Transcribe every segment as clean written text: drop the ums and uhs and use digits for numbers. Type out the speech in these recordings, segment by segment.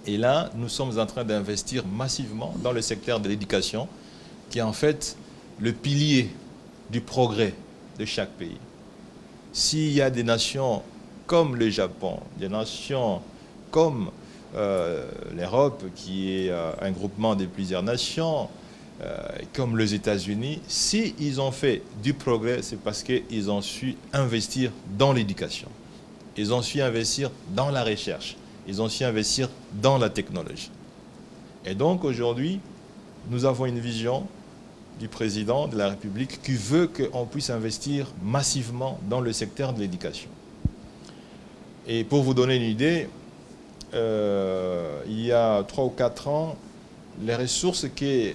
Et là, nous sommes en train d'investir massivement dans le secteur de l'éducation, qui est en fait le pilier du progrès de chaque pays. S'il y a des nations comme le Japon, des nations comme l'Europe, qui est un groupement de plusieurs nations, comme les États-Unis, s'ils ont fait du progrès, c'est parce qu'ils ont su investir dans l'éducation. Ils ont su investir dans la recherche. Ils ont su investir dans la technologie. Et donc aujourd'hui, nous avons une vision du président de la République qui veut qu'on puisse investir massivement dans le secteur de l'éducation. Et pour vous donner une idée, il y a 3 ou 4 ans, les ressources qui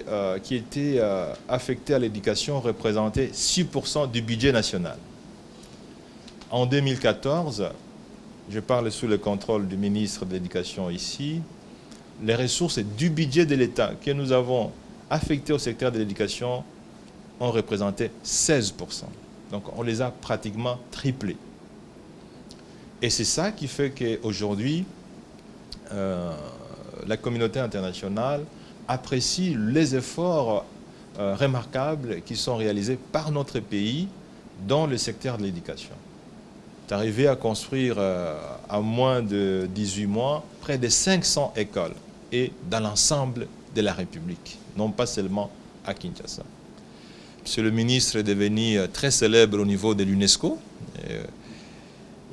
étaient affectées à l'éducation représentaient 6% du budget national. En 2014, je parle sous le contrôle du ministre de l'Éducation ici, les ressources du budget de l'État que nous avons affectées au secteur de l'éducation ont représenté 16%. Donc on les a pratiquement triplés. Et c'est ça qui fait qu'aujourd'hui, la communauté internationale apprécie les efforts remarquables qui sont réalisés par notre pays dans le secteur de l'éducation. C'est arrivé à construire en moins de 18 mois près de 500 écoles et dans l'ensemble de la République, non pas seulement à Kinshasa. Monsieur le ministre est devenu très célèbre au niveau de l'UNESCO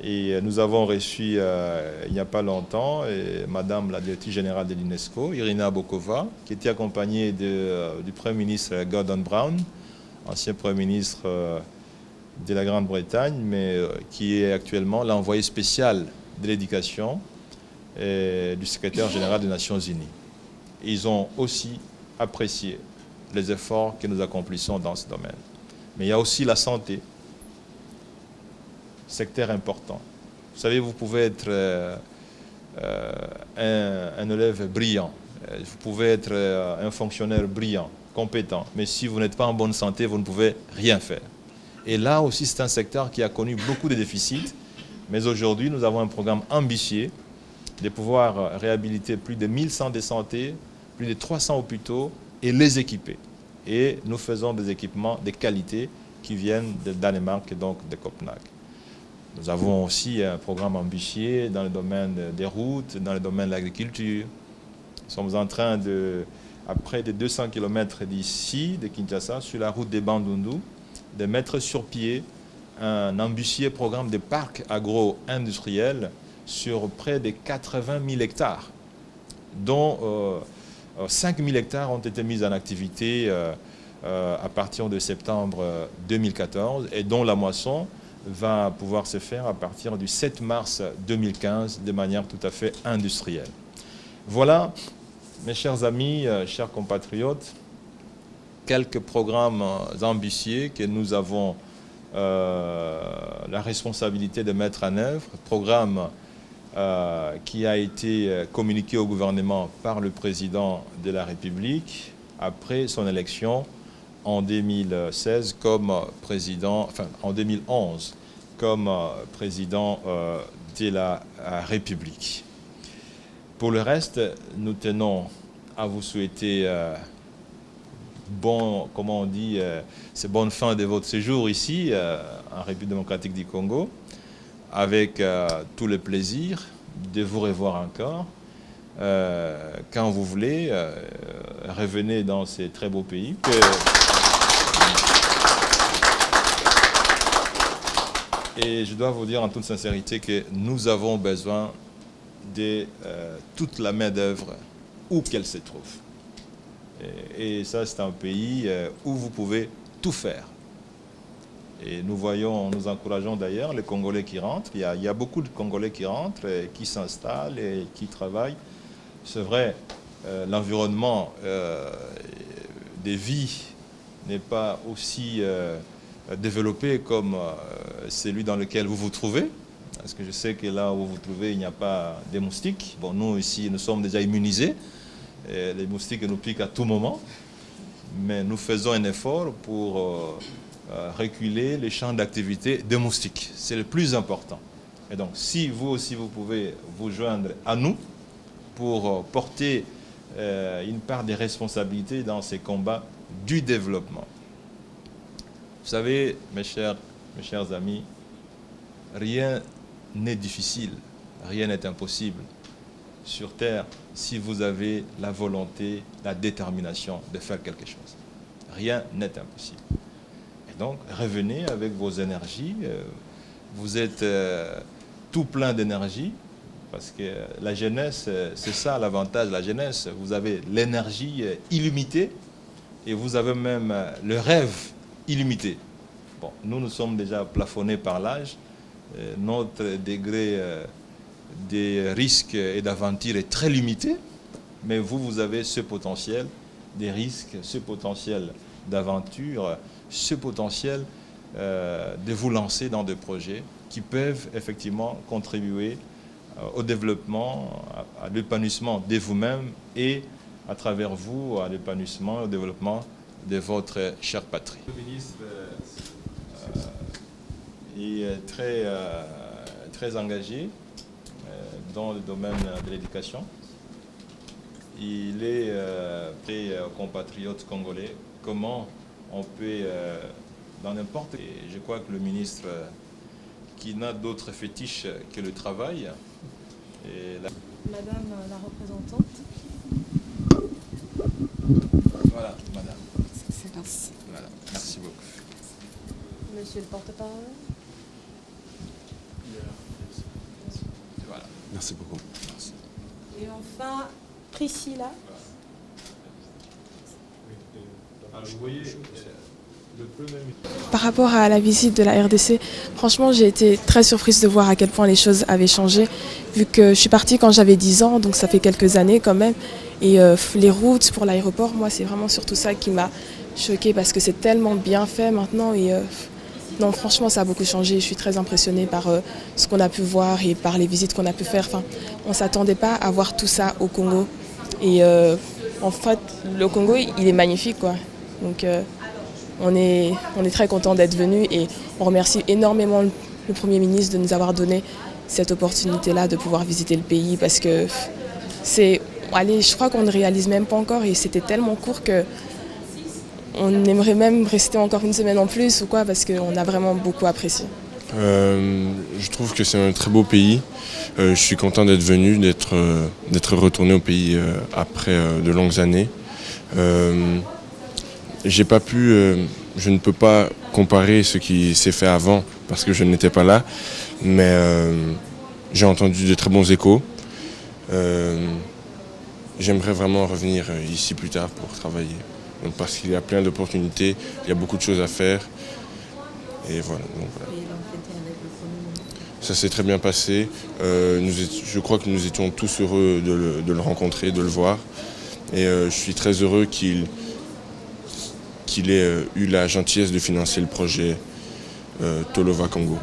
et nous avons reçu il n'y a pas longtemps Madame la directrice générale de l'UNESCO, Irina Bokova, qui était accompagnée du Premier ministre Gordon Brown, ancien Premier ministre de la Grande-Bretagne, mais qui est actuellement l'envoyé spécial de l'éducation du secrétaire général des Nations Unies. Ils ont aussi apprécié les efforts que nous accomplissons dans ce domaine. Mais il y a aussi la santé, secteur important. Vous savez, vous pouvez être un élève brillant, vous pouvez être un fonctionnaire brillant, compétent, mais si vous n'êtes pas en bonne santé, vous ne pouvez rien faire. Et là aussi, c'est un secteur qui a connu beaucoup de déficits, mais aujourd'hui, nous avons un programme ambitieux de pouvoir réhabiliter plus de 1000 centres de santé, plus de 300 hôpitaux et les équiper. Et nous faisons des équipements de qualité qui viennent de Danemark et donc de Copenhague. Nous avons aussi un programme ambitieux dans le domaine des routes, dans le domaine de l'agriculture. Nous sommes en train à près de 200 km d'ici, de Kinshasa, sur la route des Bandundu, de mettre sur pied un ambitieux programme de parcs agro-industriels sur près de 80 000 hectares, dont 5 000 hectares ont été mis en activité à partir de septembre 2014 et dont la moisson va pouvoir se faire à partir du 7 mars 2015 de manière tout à fait industrielle. Voilà, mes chers amis, chers compatriotes, quelques programmes ambitieux que nous avons la responsabilité de mettre en œuvre. Programme qui a été communiqué au gouvernement par le président de la République après son élection en 2016 comme président, enfin en 2011 comme président de la République. Pour le reste, nous tenons à vous souhaiter comment on dit, c'est bonne fin de votre séjour ici en République démocratique du Congo, avec tout le plaisir de vous revoir encore. Quand vous voulez, revenez dans ces très beaux pays. Et je dois vous dire en toute sincérité que nous avons besoin de toute la main-d'œuvre où qu'elle se trouve. Et ça, c'est un pays où vous pouvez tout faire. Et nous voyons, nous encourageons d'ailleurs les Congolais qui rentrent. Il y a beaucoup de Congolais qui rentrent, qui s'installent et qui travaillent. C'est vrai, l'environnement de vie n'est pas aussi développé comme celui dans lequel vous vous trouvez. Parce que je sais que là où vous vous trouvez, il n'y a pas de moustiques. Bon, nous ici, nous sommes déjà immunisés. Et les moustiques nous piquent à tout moment. Mais nous faisons un effort pour reculer les champs d'activité des moustiques. C'est le plus important. Et donc, si vous aussi, vous pouvez vous joindre à nous, pour porter une part des responsabilités dans ces combats du développement. Vous savez, mes chers amis, rien n'est difficile, rien n'est impossible sur Terre si vous avez la volonté, la détermination de faire quelque chose. Rien n'est impossible. Et donc, revenez avec vos énergies. Vous êtes tout plein d'énergie, parce que la jeunesse, c'est ça l'avantage de la jeunesse. Vous avez l'énergie illimitée et vous avez même le rêve illimité. Bon, nous sommes déjà plafonnés par l'âge. Notre degré des risques et d'aventure est très limité, mais vous avez ce potentiel des risques, ce potentiel d'aventure, ce potentiel de vous lancer dans des projets qui peuvent effectivement contribuer au développement, à l'épanouissement de vous-même et à travers vous, à l'épanouissement et au développement de votre chère patrie. Le ministre est très engagé dans le domaine de l'éducation. Il est très compatriote congolais. Comment on peut, dans n'importe... Je crois que le ministre qui n'a d'autre fétiche que le travail. Madame la représentante. Voilà, madame. Excellence. Voilà, merci beaucoup. Monsieur le porte-parole. Voilà. Merci beaucoup. Merci. Et enfin, Priscilla. Alors, vous voyez, le Premier ministre... Par rapport à la visite de la RDC, franchement, j'ai été très surprise de voir à quel point les choses avaient changé, vu que je suis partie quand j'avais 10 ans, donc ça fait quelques années quand même. Et les routes pour l'aéroport, moi, c'est vraiment surtout ça qui m'a choquée, parce que c'est tellement bien fait maintenant. Et non, franchement, ça a beaucoup changé. Je suis très impressionnée par ce qu'on a pu voir et par les visites qu'on a pu faire. Enfin, on ne s'attendait pas à voir tout ça au Congo. Et en fait, le Congo, il est magnifique, quoi. Donc, on est très content d'être venu et on remercie énormément le Premier ministre de nous avoir donné cette opportunité-là de pouvoir visiter le pays, parce que c'est... Allez, je crois qu'on ne réalise même pas encore, et c'était tellement court que on aimerait même rester encore une semaine en plus ou quoi, parce qu'on a vraiment beaucoup apprécié. Je trouve que c'est un très beau pays. Je suis content d'être venu, d'être retourné au pays après de longues années. Je ne peux pas comparer ce qui s'est fait avant parce que je n'étais pas là, mais j'ai entendu de très bons échos. J'aimerais vraiment revenir ici plus tard pour travailler, donc, parce qu'il y a plein d'opportunités, il y a beaucoup de choses à faire. Et voilà. Donc, voilà. Ça s'est très bien passé. Je crois que nous étions tous heureux de le rencontrer, de le voir. Et je suis très heureux qu'il ait eu la gentillesse de financer le projet Tolova Congo.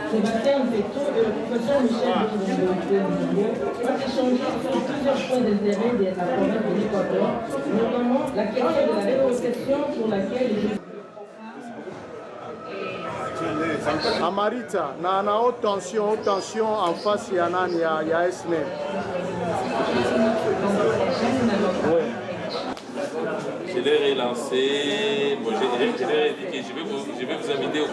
Sébastien Péto et le professeur Michel Bourbon ont échangé sur plusieurs points d'intérêt de la province de l'Équateur, notamment la question de la négociation pour laquelle Amarita, na haute tension en face, il y a Esme. Je l'ai relancé, bon, je l'ai dit que je vais vous inviter au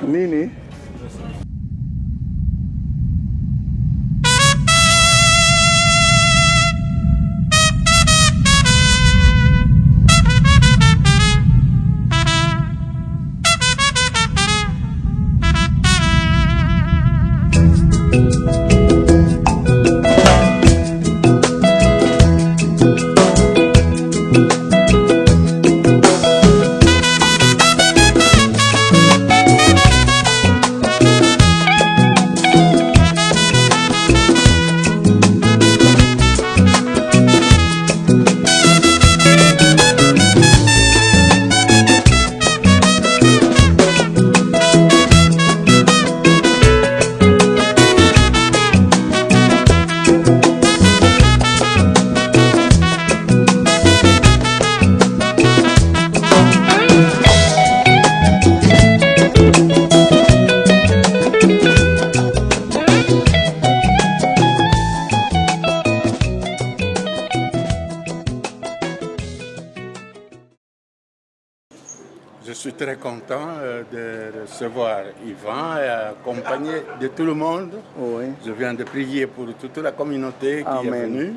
Nini? Je suis très content de recevoir Yvan et accompagné de tout le monde. Oui. Je viens de prier pour toute la communauté qui est venue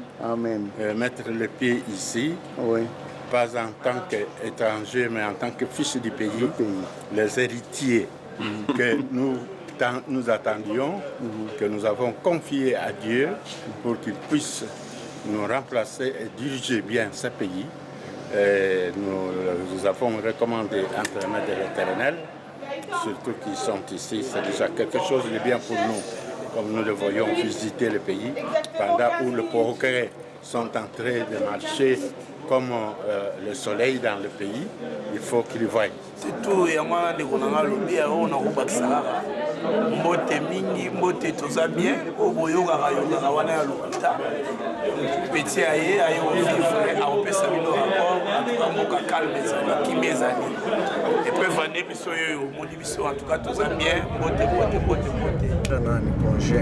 mettre le pied ici. Oui. Pas en tant qu'étranger, mais en tant que fils du pays. Les héritiers que nous attendions, que nous avons confiés à Dieu pour qu'il puisse nous remplacer et diriger bien ce pays. Et nous avons recommandé entre les mains de l'Éternel, surtout qui sont ici, c'est déjà quelque chose de bien pour nous, comme nous le voyons visiter le pays, pendant où les progrès sont en train de marcher comme le soleil dans le pays, il faut qu'ils voient. C'est tout, et moi, les Gonanga Lobi, on a un Sahara. Mbote mingi, mbote toza bien, au boyoga rayoga wana ya lokuta. Petit aye, aye au vivre, a opesa bino rapport, en tout cas moka calme ezali, kimi ezali. Et puis vane biso yo, moni biso, en tout cas toza bien, mbote. Nani congé.